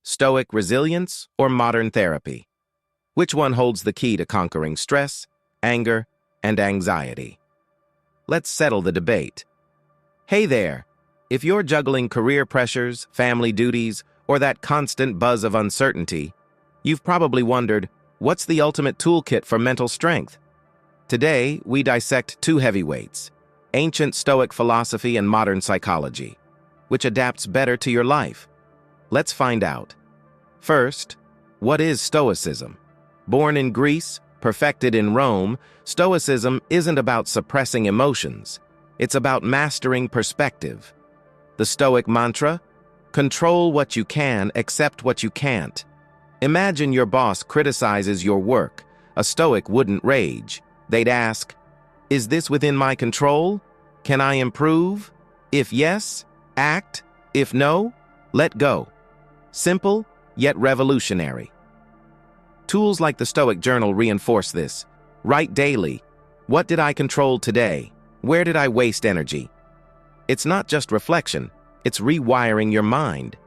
Stoic resilience or modern therapy? Which one holds the key to conquering stress, anger, and anxiety? Let's settle the debate. Hey there! If you're juggling career pressures, family duties, or that constant buzz of uncertainty, you've probably wondered, what's the ultimate toolkit for mental strength? Today, we dissect two heavyweights, ancient Stoic philosophy and modern psychology, which adapts better to your life. Let's find out. First, what is Stoicism? Born in Greece, perfected in Rome, Stoicism isn't about suppressing emotions. It's about mastering perspective. The Stoic mantra? Control what you can, accept what you can't. Imagine your boss criticizes your work. A Stoic wouldn't rage. They'd ask, is this within my control? Can I improve? If yes, act. If no, let go. Simple, yet revolutionary. Tools like the Stoic Journal reinforce this. Write daily. What did I control today? Where did I waste energy? It's not just reflection, it's rewiring your mind.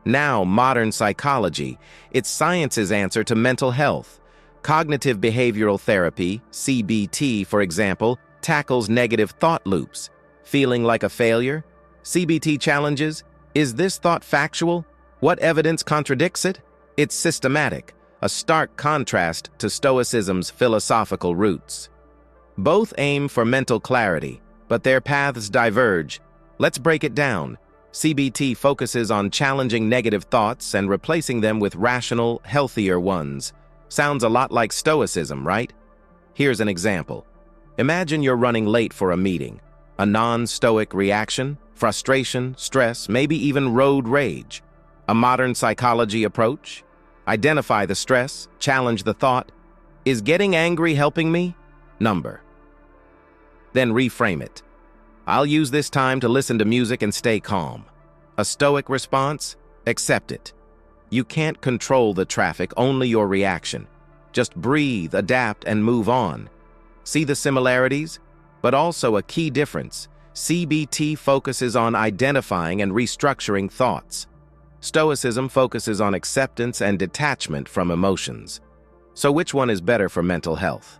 Now, modern psychology, it's science's answer to mental health. Cognitive behavioral therapy, CBT, for example, tackles negative thought loops. Feeling like a failure? CBT challenges, is this thought factual? What evidence contradicts it? It's systematic, a stark contrast to Stoicism's philosophical roots. Both aim for mental clarity, but their paths diverge. Let's break it down. CBT focuses on challenging negative thoughts and replacing them with rational, healthier ones. Sounds a lot like Stoicism, right? Here's an example. Imagine you're running late for a meeting. A non-Stoic reaction, frustration, stress, maybe even road rage. A modern psychology approach? Identify the stress, challenge the thought. Is getting angry helping me? Number. Then reframe it. I'll use this time to listen to music and stay calm. A Stoic response? Accept it. You can't control the traffic, only your reaction. Just breathe, adapt, and move on. See the similarities? But also a key difference. CBT focuses on identifying and restructuring thoughts. Stoicism focuses on acceptance and detachment from emotions. So which one is better for mental health?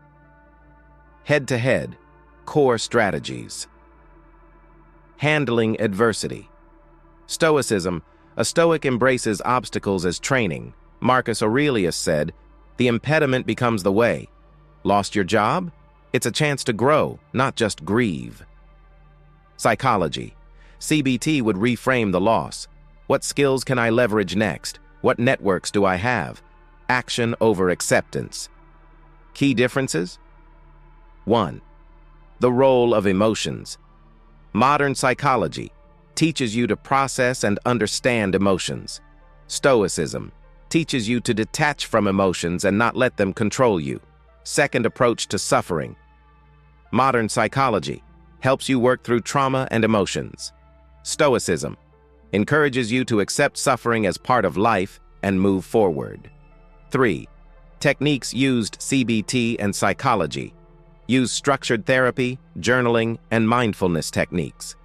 Head-to-head, core strategies. Handling adversity. Stoicism, a Stoic embraces obstacles as training. Marcus Aurelius said, the impediment becomes the way. Lost your job? It's a chance to grow, not just grieve. Psychology. CBT would reframe the loss. What skills can I leverage next? What networks do I have? Action over acceptance. Key differences? 1. The role of emotions. Modern psychology teaches you to process and understand emotions. Stoicism teaches you to detach from emotions and not let them control you. Second approach to suffering. Modern psychology helps you work through trauma and emotions. Stoicism encourages you to accept suffering as part of life and move forward. 3. Techniques used CBT and psychology. Use structured therapy, journaling, and mindfulness techniques.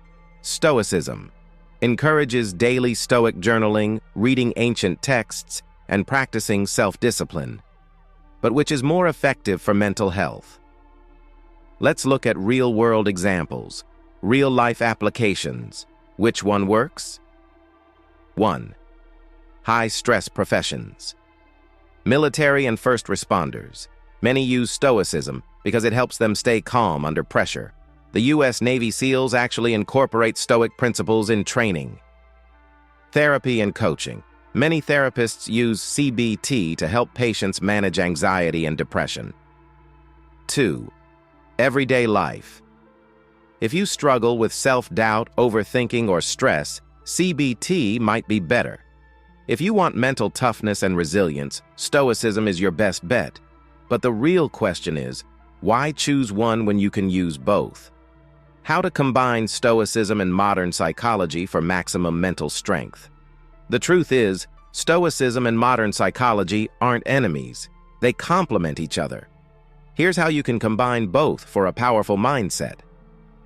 Stoicism encourages daily Stoic journaling, reading ancient texts, and practicing self-discipline. But which is more effective for mental health? Let's look at real-world examples, real-life applications. Which one works? 1. High-stress professions. Military and first responders. Many use Stoicism because it helps them stay calm under pressure. The U.S. Navy SEALs actually incorporate Stoic principles in training. Therapy and coaching. Many therapists use CBT to help patients manage anxiety and depression. 2. Everyday life. If you struggle with self-doubt, overthinking, or stress, CBT might be better. If you want mental toughness and resilience, Stoicism is your best bet. But the real question is, why choose one when you can use both? How to combine Stoicism and modern psychology for maximum mental strength? The truth is, Stoicism and modern psychology aren't enemies. They complement each other. Here's how you can combine both for a powerful mindset.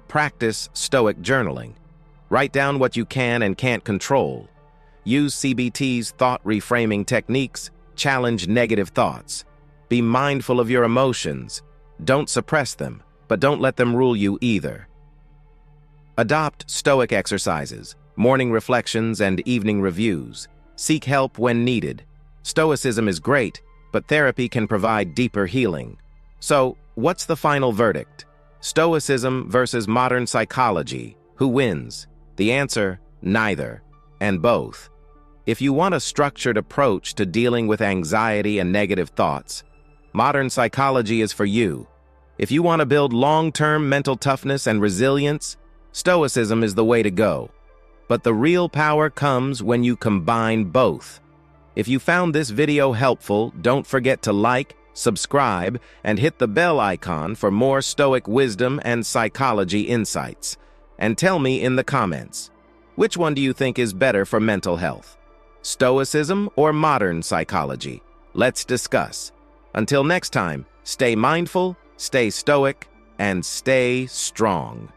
Practice Stoic journaling. Write down what you can and can't control. Use CBT's thought reframing techniques. Challenge negative thoughts. Be mindful of your emotions. Don't suppress them, but don't let them rule you either. Adopt Stoic exercises, morning reflections, and evening reviews. Seek help when needed. Stoicism is great, but therapy can provide deeper healing. So, what's the final verdict? Stoicism versus modern psychology. Who wins? The answer, neither, and both. If you want a structured approach to dealing with anxiety and negative thoughts, modern psychology is for you. If you want to build long-term mental toughness and resilience, Stoicism is the way to go. But the real power comes when you combine both. If you found this video helpful, don't forget to like, subscribe, and hit the bell icon for more Stoic wisdom and psychology insights. And tell me in the comments, which one do you think is better for mental health? Stoicism or modern psychology? Let's discuss. Until next time, stay mindful, stay stoic, and stay strong.